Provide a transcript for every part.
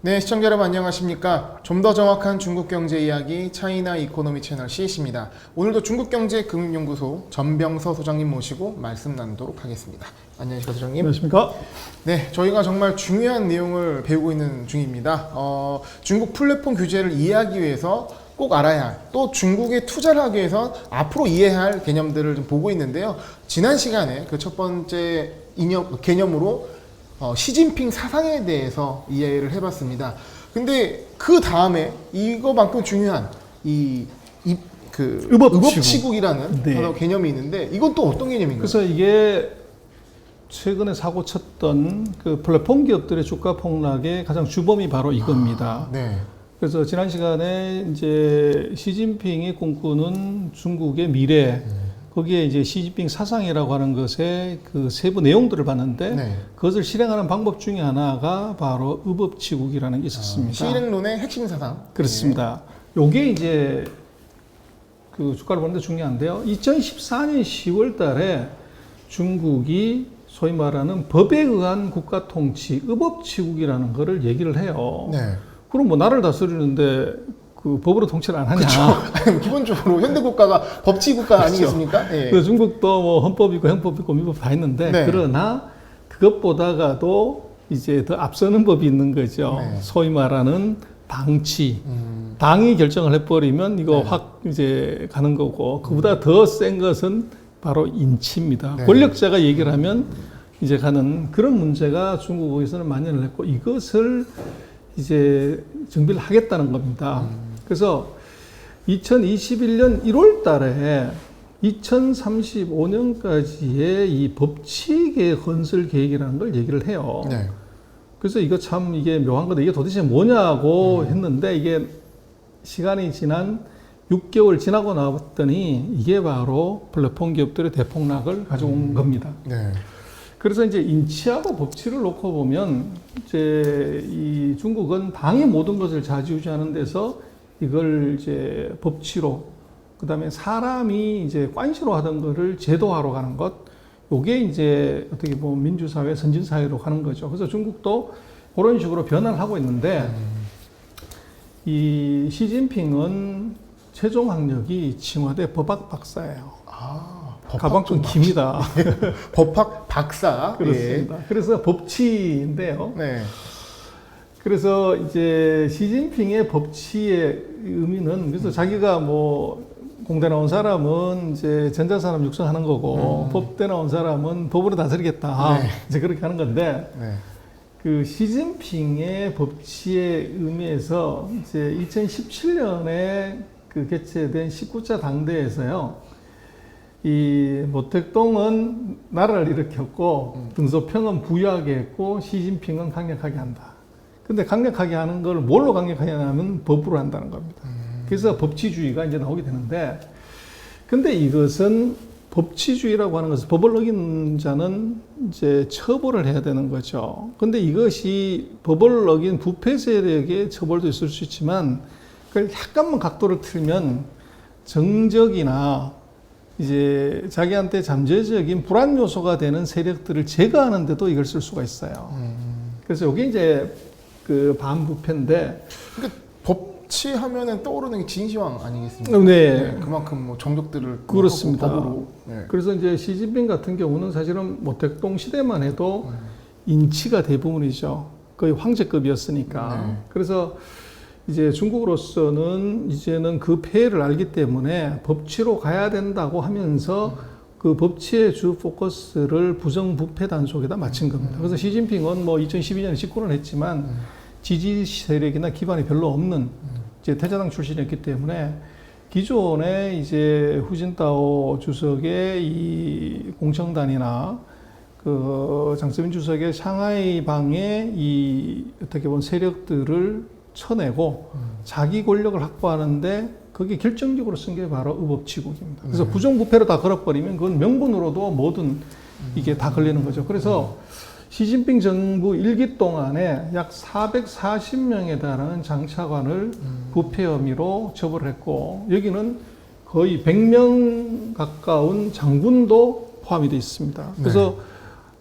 네, 시청자 여러분 안녕하십니까? 좀 더 정확한 중국 경제 이야기 차이나 이코노미 채널 CC입니다. 오늘도 중국경제금융연구소 전병서 소장님 모시고 말씀 나누도록 하겠습니다. 안녕하십니까, 소장님? 안녕하십니까? 네, 저희가 정말 중요한 내용을 배우고 있는 중입니다. 중국 플랫폼 규제를 이해하기 위해서 꼭 알아야 할, 또 중국에 투자를 하기 위해서 앞으로 이해해야 할 개념들을 좀 보고 있는데요. 지난 시간에 그 첫 번째 개념으로 시진핑 사상에 대해서 이해를 해봤습니다. 근데 그 다음에 이거만큼 중요한 의법치국이라는 네. 개념이 있는데 이건 또 어떤 개념인가요? 그래서 이게 최근에 사고 쳤던 그 플랫폼 기업들의 주가 폭락의 가장 주범이 바로 이겁니다. 네. 그래서 지난 시간에 이제 시진핑이 꿈꾸는 중국의 미래, 거기에 이제 시진핑 사상이라고 하는 것의 그 세부 내용들을 봤는데 네. 그것을 실행하는 방법 중에 하나가 바로 의법치국이라는 게 있었습니다. 실행론의 핵심 사상. 그렇습니다. 요게 이제 그 주가를 보는데 중요한데요. 2014년 10월 달에 중국이 소위 말하는 법에 의한 국가 통치, 의법치국이라는 거를 얘기를 해요. 네. 그럼 뭐 나라를 다스리는데 그 법으로 통치를 안 하냐? 그렇죠. 기본적으로 현대 국가가 법치 국가 아니겠습니까? 예. 그래서 중국도 뭐 헌법 있고 형법 있고 민법 다 있는데 네. 그러나 그것보다가도 이제 더 앞서는 법이 있는 거죠. 네. 소위 말하는 당치. 당이 결정을 해버리면 이거 네. 확 이제 가는 거고 그보다 더 센 것은 바로 인치입니다. 네. 권력자가 얘기를 하면 이제 가는 그런 문제가 중국에서는 만연을 했고 이것을 이제 정비를 하겠다는 겁니다. 그래서 2021년 1월 달에 2035년까지의 이 법치계 건설 계획이라는 걸 얘기를 해요. 네. 그래서 이거 참 이게 묘한 건데 이게 도대체 뭐냐고 했는데 이게 시간이 지난 6개월 지나고 나왔더니 이게 바로 플랫폼 기업들의 대폭락을 가져온 겁니다. 네. 그래서 이제 인치하고 법치를 놓고 보면 이제 이 중국은 당이 모든 것을 좌지우지하는 데서 이걸 이제 법치로 그다음에 사람이 이제 관시로 하던 거를 제도화로 가는 것 요게 이제 어떻게 보면 민주사회 선진사회로 가는 거죠. 그래서 중국도 그런 식으로 변화를 하고 있는데 이 시진핑은 최종 학력이 칭화대 법학 박사예요. 가방 좀 깁니다. 법학 박사. 그렇습니다. 그래서 법치인데요. 네. 그래서 이제 시진핑의 법치의 의미는 그래서 자기가 뭐 공대 나온 사람은 이제 전자산업 육성하는 거고 법대 나온 사람은 법으로 다스리겠다. 네. 이제 그렇게 하는 건데 네. 그 시진핑의 법치의 의미에서 이제 2017년에 그 개최된 19차 당대에서요. 이 모택동은 나라를 일으켰고 등소평은 부유하게 했고 시진핑은 강력하게 한다. 근데 강력하게 하는 걸 뭘로 강력하게 하냐면 법으로 한다는 겁니다. 그래서 법치주의가 이제 나오게 되는데 근데 이것은 법치주의라고 하는 것은 법을 어긴 자는 이제 처벌을 해야 되는 거죠. 근데 이것이 법을 어긴 부패 세력의 처벌도 있을 수 있지만 그걸 약간만 각도를 틀면 정적이나 이제 자기한테 잠재적인 불안 요소가 되는 세력들을 제거하는데도 이걸 쓸 수가 있어요. 그래서 이게 이제 그 반부패인데. 그러니까 법치하면은 떠오르는 게 진시황 아니겠습니까? 네. 그만큼 뭐 정적들을 그렇습니다. 법으로. 네. 그래서 이제 시진핑 같은 경우는 사실은 모택동 시대만 해도 인치가 대부분이죠. 거의 황제급이었으니까. 네. 그래서 이제 중국으로서는 이제는 그 폐해를 알기 때문에 법치로 가야 된다고 하면서 그 법치의 주 포커스를 부정부패 단속에다 맞춘 겁니다. 그래서 시진핑은 뭐 2012년에 집권을 했지만 지지 세력이나 기반이 별로 없는 이제 태자당 출신이었기 때문에 기존에 이제 후진타오 주석의 이 공청단이나 그 장서민 주석의 상하이 방의 이 어떻게 보면 세력들을 쳐내고 자기 권력을 확보하는데 그게 결정적으로 쓴 게 바로 의법치국입니다. 그래서 부정부패로 다 걸어버리면 그건 명분으로도 뭐든 이게 다 걸리는 거죠. 그래서 시진핑 정부 1기 동안에 약 440명에 달하는 장차관을 부패 혐의로 처벌을 했고 여기는 거의 100명 가까운 장군도 포함이 되어 있습니다. 그래서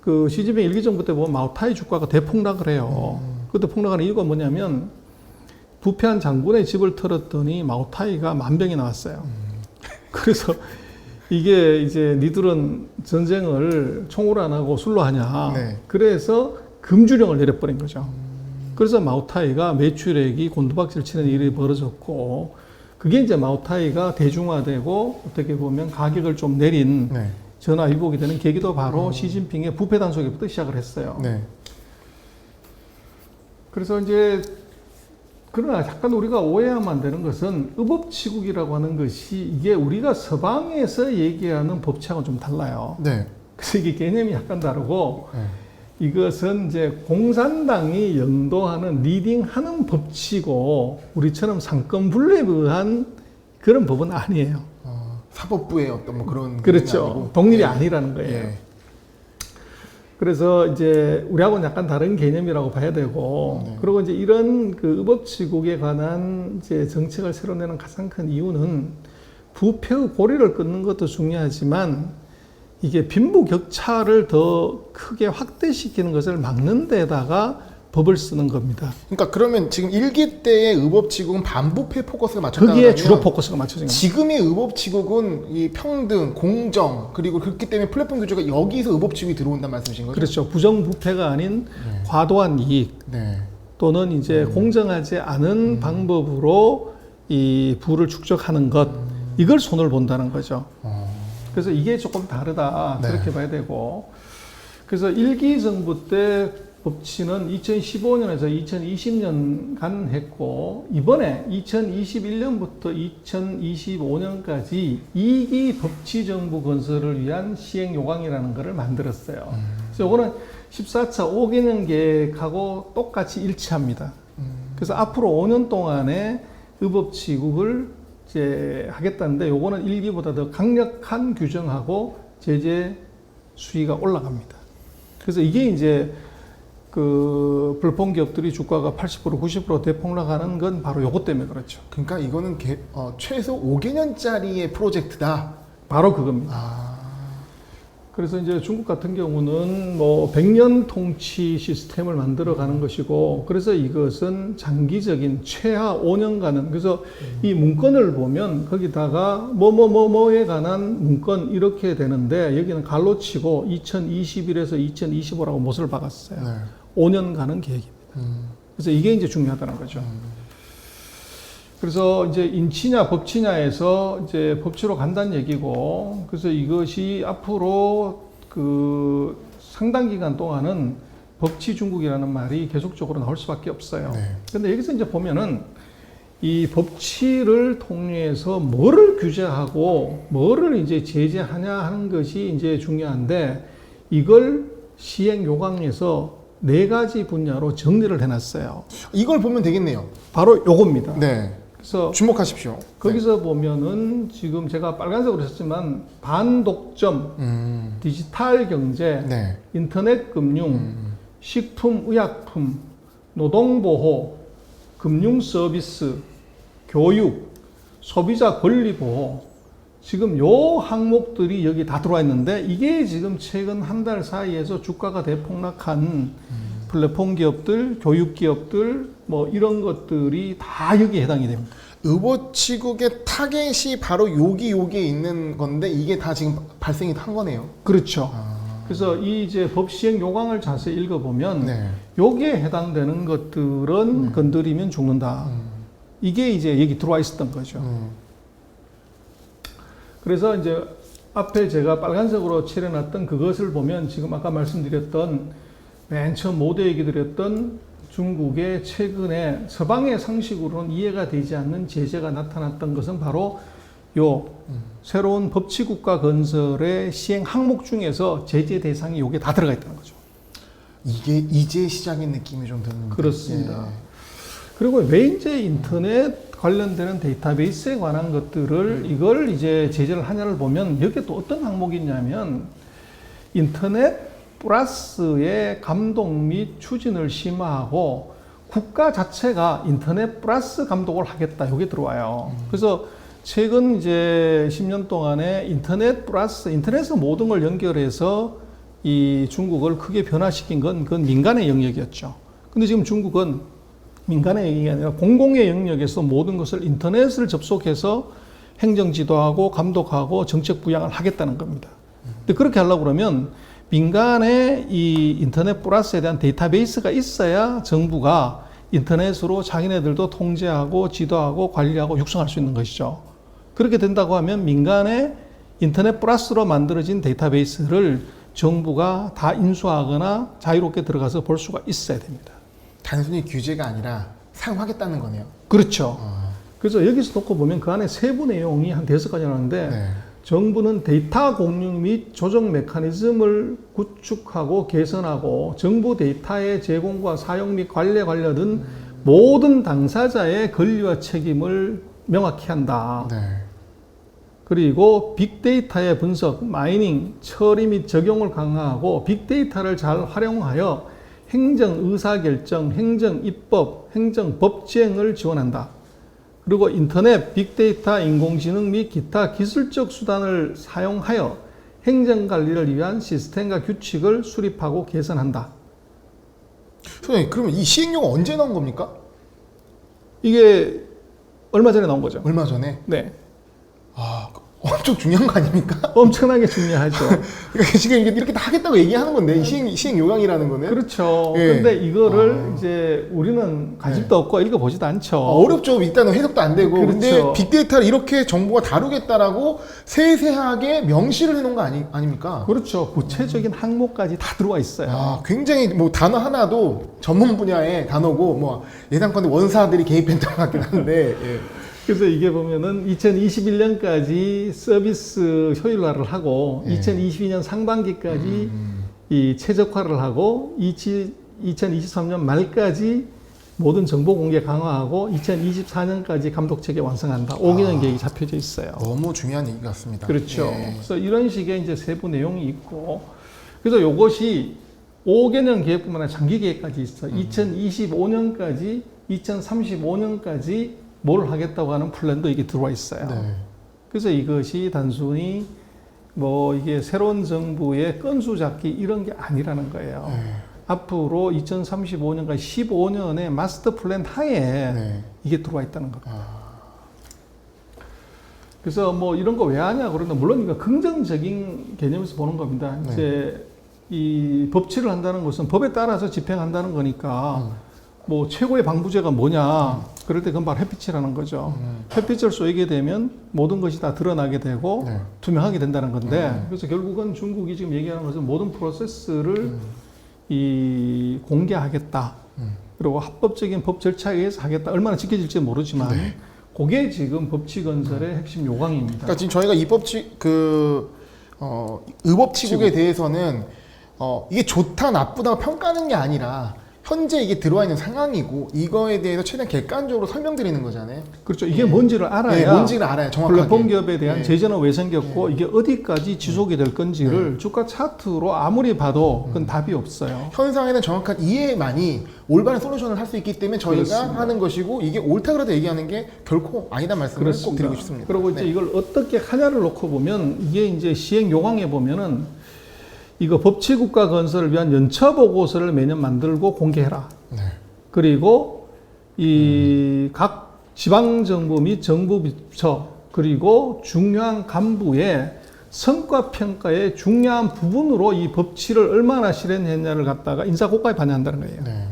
그 시진핑 1기 정부 때 보면 마오타이 주가가 대폭락을 해요. 그때 폭락하는 이유가 뭐냐면 부패한 장군의 집을 털었더니 마오타이가 만병이 나왔어요. 그래서 이게 이제 니들은 전쟁을 총으로 안 하고 술로 하냐. 네. 그래서 금주령을 내려버린 거죠. 그래서 마오타이가 매출액이 곤두박질 치는 일이 벌어졌고, 그게 이제 마오타이가 대중화되고 어떻게 보면 가격을 좀 내린 네. 전화위복이 되는 계기도 바로 시진핑의 부패 단속에부터 시작을 했어요. 네. 그래서 이제 그러나 약간 우리가 오해하면 안 되는 것은 의법치국이라고 하는 것이 이게 우리가 서방에서 얘기하는 법치하고는 좀 달라요. 네. 그래서 이게 개념이 약간 다르고 네. 이것은 이제 공산당이 영도하는 리딩하는 법치고 우리처럼 상권분립한 그런 법은 아니에요. 사법부의 어떤 뭐 그런 그렇죠. 아니고. 독립이 네. 아니라는 거예요. 예. 그래서 이제 우리하고는 약간 다른 개념이라고 봐야 되고, 네. 그리고 이제 이런 그 의법치국에 관한 이제 정책을 새로 내는 가장 큰 이유는 부패의 고리를 끊는 것도 중요하지만 이게 빈부격차를 더 크게 확대시키는 것을 막는 데다가 법을 쓰는 겁니다. 그러니까 그러면 지금 일기 때의 의법치국은 반부패 포커스가 맞췄다면 거기에 주로 포커스가 맞춰진 겁니다. 지금의 의법치국은 이 평등, 공정 그리고 그렇기 때문에 플랫폼 규제가 여기서 의법치국이 들어온다는 말씀이신 거죠? 그렇죠. 부정부패가 아닌 과도한 이익 네. 또는 이제 공정하지 않은 방법으로 이 부를 축적하는 것, 이걸 손을 본다는 거죠. 그래서 이게 조금 다르다, 네. 그렇게 봐야 되고, 그래서 일기 정부 때 법치는 2015년에서 2020년간 했고, 이번에 2021년부터 2025년까지 2기 법치 정부 건설을 위한 시행 요강이라는 것을 만들었어요. 그래서 이거는 14차 5개년 계획하고 똑같이 일치합니다. 그래서 앞으로 5년 동안에 의법치국을 이제 하겠다는데, 요거는 일기보다 더 강력한 규정하고 제재 수위가 올라갑니다. 그래서 이게 이제 그 플랫폼 기업들이 주가가 80% 90% 대폭락하는 건 바로 요것 때문에 그렇죠. 그러니까 이거는 최소 5개년짜리의 프로젝트다. 바로 그겁니다. 그래서 이제 중국 같은 경우는 뭐 100년 통치 시스템을 만들어 가는 것이고, 그래서 이것은 장기적인 최하 5년간은, 그래서 이 문건을 보면 거기다가 뭐에 관한 문건 이렇게 되는데, 여기는 갈로 치고 2021에서 2025라고 못을 박았어요. 네. 5년간은 계획입니다. 그래서 이게 이제 중요하다는 거죠. 그래서 이제 인치냐 법치냐에서 이제 법치로 간다는 얘기고, 그래서 이것이 앞으로 그 상당 기간 동안은 법치 중국이라는 말이 계속적으로 나올 수밖에 없어요. 네. 근데 여기서 이제 보면은 이 법치를 통해서 뭐를 규제하고 뭐를 이제 제재하냐 하는 것이 이제 중요한데, 이걸 시행 요강에서 4가지 분야로 정리를 해놨어요. 이걸 보면 되겠네요. 바로 요겁니다. 네. 그래서 주목하십시오. 거기서 보면은 지금 제가 빨간색으로 썼지만 반독점, 디지털 경제, 네. 인터넷 금융, 식품 의약품, 노동보호, 금융 서비스, 교육, 소비자 권리 보호, 지금 요 항목들이 여기 다 들어와 있는데, 이게 지금 최근 한 달 사이에서 주가가 대폭락한 플랫폼 기업들, 교육 기업들, 뭐 이런 것들이 다 여기에 해당이 됩니다. 의법치국의 타겟이 바로 여기에 있는 건데, 이게 다 지금 발생이 한 거네요. 그렇죠. 그래서 이 이제 법 시행 요강을 자세히 읽어보면 네. 여기에 해당되는 것들은 건드리면 죽는다. 이게 이제 여기 들어와 있었던 거죠. 그래서 이제 앞에 제가 빨간색으로 칠해놨던 그것을 보면, 지금 아까 말씀드렸던 맨 처음 모두 얘기 드렸던 중국의 최근에 서방의 상식으로는 이해가 되지 않는 제재가 나타났던 것은 바로 요 새로운 법치국가 건설의 시행 항목 중에서 제재 대상이 요게 다 들어가 있다는 거죠. 이게 이제 시작인 느낌이 좀 드는데. 그렇습니다. 예. 그리고 왜 이제 인터넷 관련되는 데이터베이스에 관한 것들을 이걸 이제 제재를 하냐를 보면, 여기에 또 어떤 항목이 있냐면 인터넷 플러스의 감독 및 추진을 심화하고 국가 자체가 인터넷 플러스 감독을 하겠다, 이게 들어와요. 그래서 최근 이제 10년 동안에 인터넷 플러스, 인터넷의 모든 걸 연결해서 이 중국을 크게 변화시킨 건 그건 민간의 영역이었죠. 근데 지금 중국은 민간의 영역이 아니라 공공의 영역에서 모든 것을 인터넷을 접속해서 행정 지도하고 감독하고 정책 부양을 하겠다는 겁니다. 근데 그렇게 하려고 그러면 민간의 이 인터넷 플러스에 대한 데이터베이스가 있어야 정부가 인터넷으로 자기네들도 통제하고 지도하고 관리하고 육성할 수 있는 것이죠. 그렇게 된다고 하면 민간의 인터넷 플러스로 만들어진 데이터베이스를 정부가 다 인수하거나 자유롭게 들어가서 볼 수가 있어야 됩니다. 단순히 규제가 아니라 사용하겠다는 거네요. 그렇죠. 그래서 여기서 놓고 보면 그 안에 세부 내용이 한 5가지 나오는데 네. 정부는 데이터 공유 및 조정 메커니즘을 구축하고 개선하고 정부 데이터의 제공과 사용 및 관리에 관련된 모든 당사자의 권리와 책임을 명확히 한다. 네. 그리고 빅데이터의 분석, 마이닝, 처리 및 적용을 강화하고 빅데이터를 잘 활용하여 행정 의사결정, 행정 입법, 행정 법제행을 지원한다. 그리고 인터넷, 빅데이터, 인공지능 및 기타 기술적 수단을 사용하여 행정관리를 위한 시스템과 규칙을 수립하고 개선한다. 선생님, 그러면 이 시행령은 언제 나온 겁니까? 이게 얼마 전에 나온 거죠. 얼마 전에? 네. 아, 엄청 중요한 거 아닙니까? 엄청나게 중요하죠. 그러니까 지금 이렇게 다 하겠다고 얘기하는 건데, 이 시행 요강이라는 거는. 그렇죠. 예. 근데 이거를 이제 우리는 관심도 없고 읽어보지도 않죠. 어렵죠. 일단은 해석도 안 되고. 그렇죠. 근데 빅데이터를 이렇게 정부가 다루겠다라고 세세하게 명시를 해놓은 거 아닙니까? 그렇죠. 구체적인 항목까지 다 들어와 있어요. 아, 굉장히 뭐 단어 하나도 전문 분야의 단어고, 뭐 예상컨대 원사들이 개입했던 것 같긴 한데. 예. 그래서 이게 보면은 2021년까지 서비스 효율화를 하고 예. 2022년 상반기까지 이 최적화를 하고 2023년 말까지 모든 정보 공개 강화하고 2024년까지 감독 체계 완성한다. 5개년 계획이 잡혀져 있어요. 너무 중요한 얘기 같습니다. 그렇죠. 예. 그래서 이런 식의 이제 세부 내용이 있고, 그래서 이것이 5개년 계획뿐만 아니라 장기 계획까지 있어. 2025년까지, 2035년까지 뭘 하겠다고 하는 플랜도 이게 들어와 있어요. 네. 그래서 이것이 단순히 뭐 이게 새로운 정부의 건수 잡기 이런 게 아니라는 거예요. 네. 앞으로 2035년까지 15년의 마스터 플랜 하에 네. 이게 들어와 있다는 겁니다. 그래서 뭐 이런 거 왜 하냐 그러면 물론 이거 긍정적인 개념에서 보는 겁니다. 네. 이제 이 법치를 한다는 것은 법에 따라서 집행한다는 거니까 뭐 최고의 방부제가 뭐냐 그럴 때 그건 바로 햇빛이라는 거죠. 햇빛을 쏘이게 되면 모든 것이 다 드러나게 되고 네. 투명하게 된다는 건데 그래서 결국은 중국이 지금 얘기하는 것은 모든 프로세스를 이 공개하겠다. 그리고 합법적인 법 절차에 의해서 하겠다. 얼마나 지켜질지 모르지만 네. 그게 지금 법치 건설의 핵심 요강입니다. 그러니까 지금 저희가 이 법칙 의법치국에 대해서는 이게 좋다 나쁘다 평가하는 게 아니라 현재 이게 들어와 있는 상황이고 이거에 대해서 최대한 객관적으로 설명드리는 거잖아요. 그렇죠. 이게 뭔지를 알아야 뭔지를 알아요. 정확하게. 플랫폼 기업에 대한 네. 제재는 왜 생겼고 이게 어디까지 지속이 될 건지를 주가 차트로 아무리 봐도 그건 답이 없어요. 현상에는 정확한 이해만이 올바른 솔루션을 할 수 있기 때문에 저희가 그렇습니다. 하는 것이고 이게 옳다 그러다 얘기하는 게 결코 아니다 말씀을 꼭 드리고 싶습니다. 그리고 이제 네. 이걸 어떻게 하냐를 놓고 보면 이게 이제 시행 요강에 보면은 이거 법치국가 건설을 위한 연처 보고서를 매년 만들고 공개해라. 네. 그리고 이 각 지방 정부 및 정부 부처 그리고 중요한 간부의 성과 평가의 중요한 부분으로 이 법치를 얼마나 실현했냐를 갖다가 인사고과에 반영한다는 거예요. 네.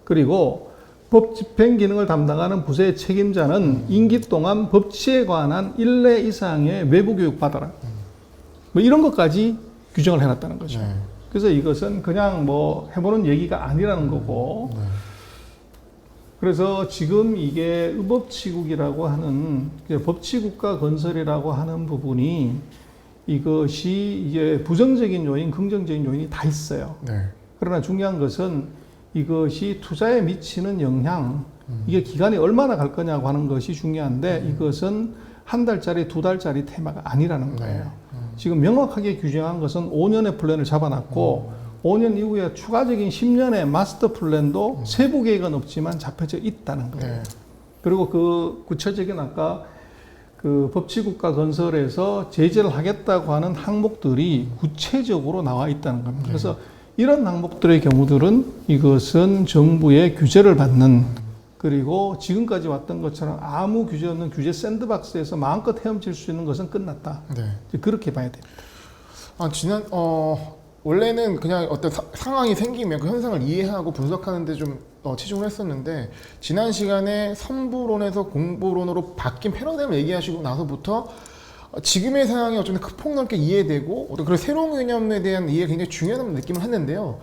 그리고 법 집행 기능을 담당하는 부서의 책임자는 임기 동안 법치에 관한 1회 이상의 외부 교육 받아라. 뭐 이런 것까지 규정을 해놨다는 거죠. 네. 그래서 이것은 그냥 뭐 해보는 얘기가 아니라는 거고. 네. 그래서 지금 이게 의법치국이라고 하는 법치국가 건설이라고 하는 부분이 이것이 이제 부정적인 요인, 긍정적인 요인이 다 있어요. 네. 그러나 중요한 것은 이것이 투자에 미치는 영향, 이게 기간이 얼마나 갈 거냐고 하는 것이 중요한데 이것은 한 달짜리, 두 달짜리 테마가 아니라는 거예요. 지금 명확하게 규정한 것은 5년의 플랜을 잡아놨고 5년 이후에 추가적인 10년의 마스터 플랜도 세부 계획은 없지만 잡혀져 있다는 거예요. 네. 그리고 그 구체적인 아까 그 법치국가 건설에서 제재를 하겠다고 하는 항목들이 구체적으로 나와 있다는 겁니다. 그래서 이런 항목들의 경우들은 이것은 정부의 규제를 받는, 그리고 지금까지 왔던 것처럼 아무 규제 없는 규제 샌드박스에서 마음껏 헤엄칠 수 있는 것은 끝났다. 네. 이제 그렇게 봐야 됩니다. 원래는 그냥 어떤 상황이 생기면 그 현상을 이해하고 분석하는데 좀 치중을 했었는데, 지난 시간에 선부론에서 공부론으로 바뀐 패러다임을 얘기하시고 나서부터 지금의 상황이 어쩌면 폭넓게 이해되고 어떤 그런 새로운 개념에 대한 이해가 굉장히 중요한 느낌을 했는데요.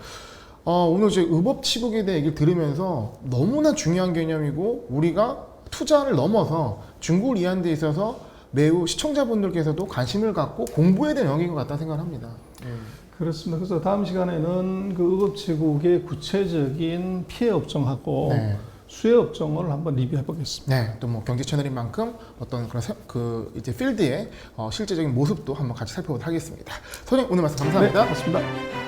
오늘 제 의법치국에 대해 얘기를 들으면서 너무나 중요한 개념이고, 우리가 투자를 넘어서 중국을 이해하는 데 있어서 매우 시청자분들께서도 관심을 갖고 공부해야 되는 영역인 것 같다는 생각을 합니다. 그렇습니다. 그래서 다음 시간에는 그 의법치국의 구체적인 피해 업종하고 네. 수혜 업종을 한번 리뷰해 보겠습니다. 네, 또 뭐 경제 채널인 만큼 어떤 그런 이제 필드의 실제적인 모습도 한번 같이 살펴보도록 하겠습니다. 선생님 오늘 말씀 감사합니다. 네, 고맙습니다.